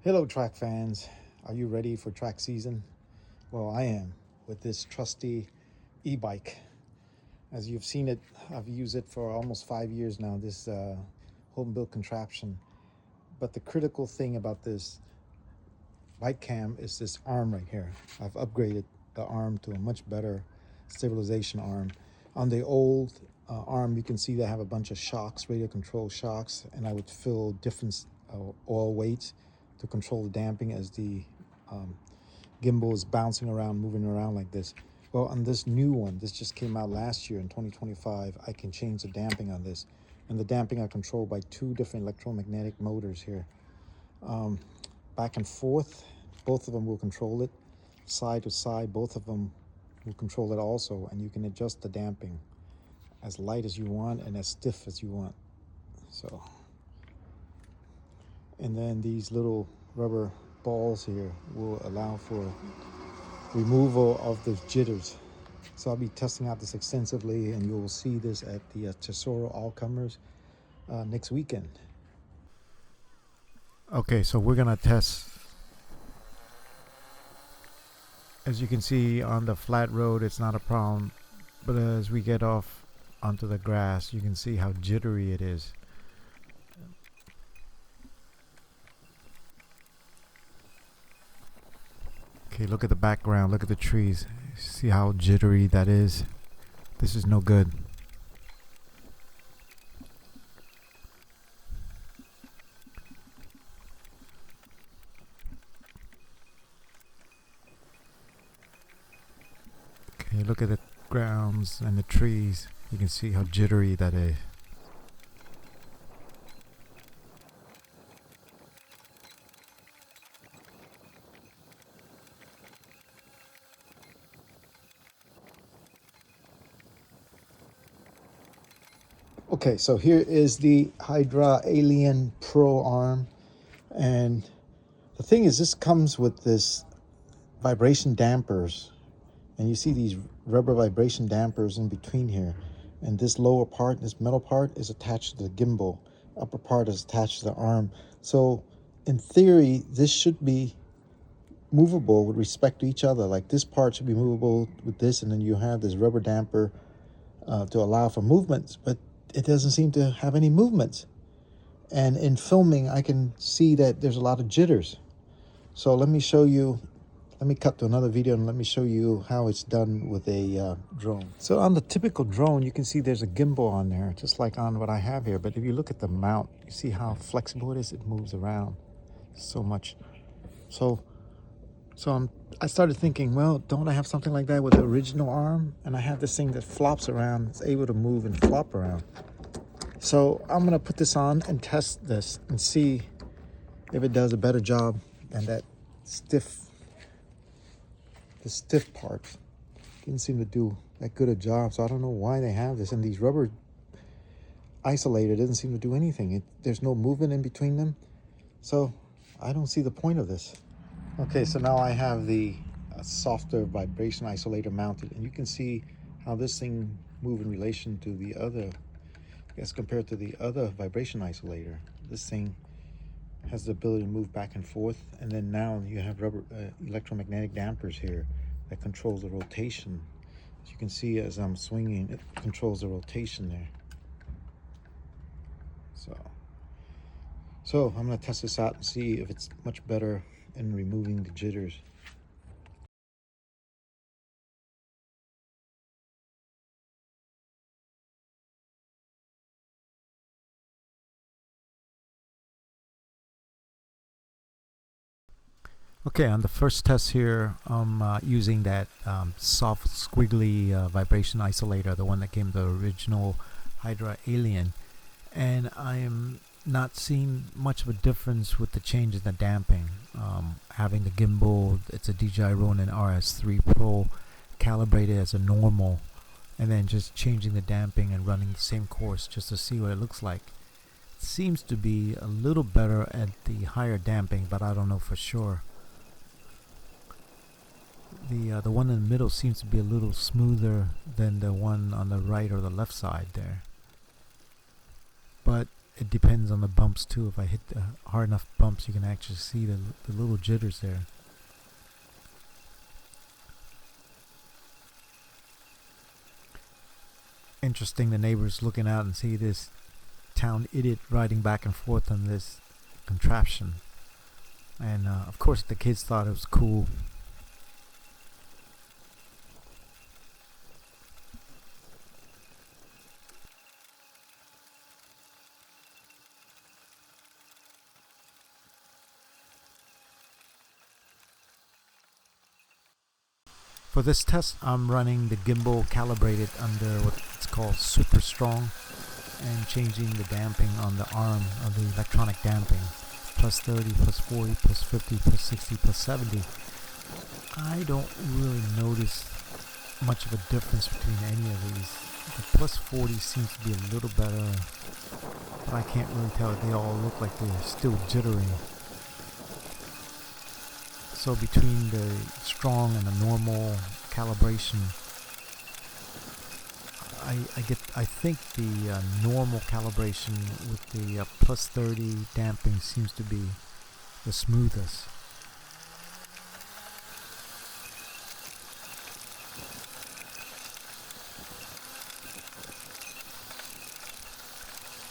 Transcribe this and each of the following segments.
Hello, track fans. Are you ready for track season? Well, I am with this trusty e-bike. As you've seen it, I've used it for almost 5 years now, this home-built contraption. But the critical thing about this bike cam is this arm right here. I've upgraded the arm to a much better stabilization arm. On the old arm, you can see they have a bunch of shocks, radio control shocks, and I would fill different oil weights to control the damping as the gimbal is bouncing around, moving around like this. Well, on this new one, this just came out last year in 2025, I can change the damping on this. And the damping are controlled by two different electromagnetic motors here. Back and forth, both of them will control it. Side to side, both of them will control it also. And you can adjust the damping as light as you want and as stiff as you want. So, and then these little rubber balls here will allow for removal of the jitters. So I'll be testing out this extensively, and you'll see this at the Tesoro All-Comers next weekend. Okay, so we're gonna test. As you can see on the flat road, it's not a problem, but as we get off onto the grass, you can see how jittery it is. Okay, look at the background, look at the trees. See how jittery that is? This is no good. Okay, look at the grounds and the trees. You can see how jittery that is. Okay, so here is the Hydra Alien Pro arm, and the thing is, this comes with this vibration dampers, and you see these rubber vibration dampers in between here, and this lower part, this metal part, is attached to the gimbal. Upper part is attached to the arm. So in theory, this should be movable with respect to each other. Like this part should be movable with this, and then you have this rubber damper to allow for movements, but it doesn't seem to have any movements. And in filming, I can see that there's a lot of jitters. So let me show you, let me cut to another video and let me show you how it's done with a drone. So on the typical drone, you can see there's a gimbal on there, just like on what I have here. But if you look at the mount, you see how flexible it is? It moves around so much. So I started thinking, well, don't I have something like that with the original arm? And I have this thing that flops around. It's able to move and flop around. So I'm going to put this on and test this and see if it does a better job than that stiff part. Didn't seem to do that good a job. So I don't know why they have this. And these rubber isolator doesn't seem to do anything. There's no movement in between them. So I don't see the point of this. Okay, so now I have the softer vibration isolator mounted, and you can see how this thing moves in relation to the other, as compared to the other vibration isolator. This thing has the ability to move back and forth, and then now you have rubber electromagnetic dampers here that controls the rotation. As you can see, as I'm swinging, it controls the rotation there. So I'm going to test this out and see if it's much better in removing the jitters. Okay, on the first test here, I'm using that soft squiggly vibration isolator, the one that came with the original Hydra Alien, and I am not seeing much of a difference with the change in the damping. Having the gimbal, it's a DJI Ronin RS3 Pro calibrated as a normal, and then just changing the damping and running the same course just to see what it looks like. It seems to be a little better at the higher damping, but I don't know for sure. The one in the middle seems to be a little smoother than the one on the right or the left side there. But it depends on the bumps too. If I hit hard enough bumps, you can actually see the little jitters there. Interesting, the neighbors looking out and see this town idiot riding back and forth on this contraption. And of course the kids thought it was cool. For this test, I'm running the gimbal calibrated under what it's called super strong, and changing the damping on the arm of the electronic damping, plus 30, plus 40, plus 50, plus 60, plus 70. I don't really notice much of a difference between any of these. The plus 40 seems to be a little better, but I can't really tell. They all look like they're still jittery. So between the strong and the normal calibration, I think the normal calibration with the plus 30 damping seems to be the smoothest.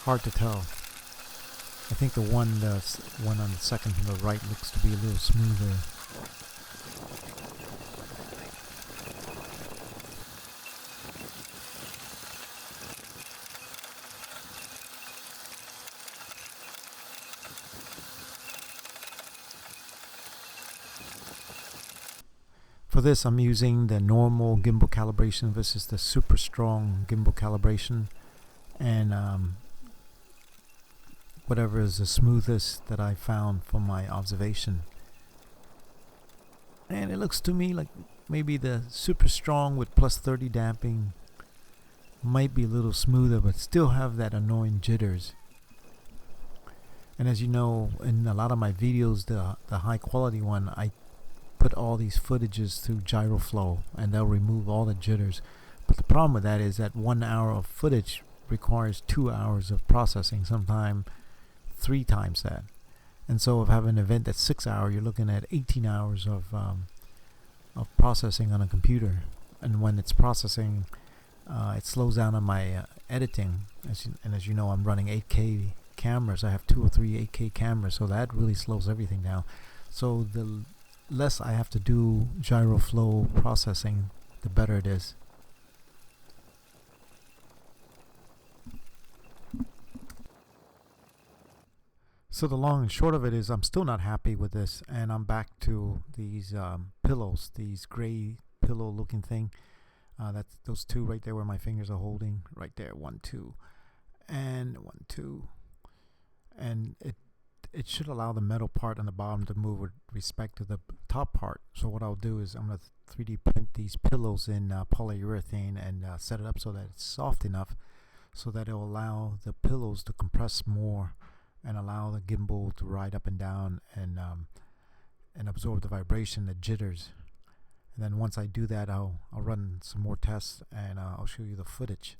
Hard to tell. I think the one on the second from the right looks to be a little smoother. For this, I'm using the normal gimbal calibration. This is the super strong gimbal calibration, and whatever is the smoothest that I found from my observation. And it looks to me like maybe the super strong with plus 30 damping might be a little smoother, but still have that annoying jitters. And as you know, in a lot of my videos, the high quality one, I put all these footages through GyroFlow, and they'll remove all the jitters. But the problem with that is that 1 hour of footage requires 2 hours of processing, sometimes 3 times that. And so if I have an event that's 6 hours, you're looking at 18 hours of processing on a computer. And when it's processing, it slows down on my editing. As you know, I'm running 8K cameras. I have 2 or 3 8K cameras, so that really slows everything down. So the less I have to do GyroFlow processing, the better it is. So the long and short of it is I'm still not happy with this, and I'm back to these pillows, these gray pillow looking thing. That's those 2 right there where my fingers are holding, right there, 1, 2, and 1, 2. And it should allow the metal part on the bottom to move with respect to the top part. So what I'll do is I'm going to 3D print these pillows in polyurethane and set it up so that it's soft enough so that it will allow the pillows to compress more and allow the gimbal to ride up and down and absorb the vibration, the jitters. And then once I do that, I'll run some more tests, and I'll show you the footage.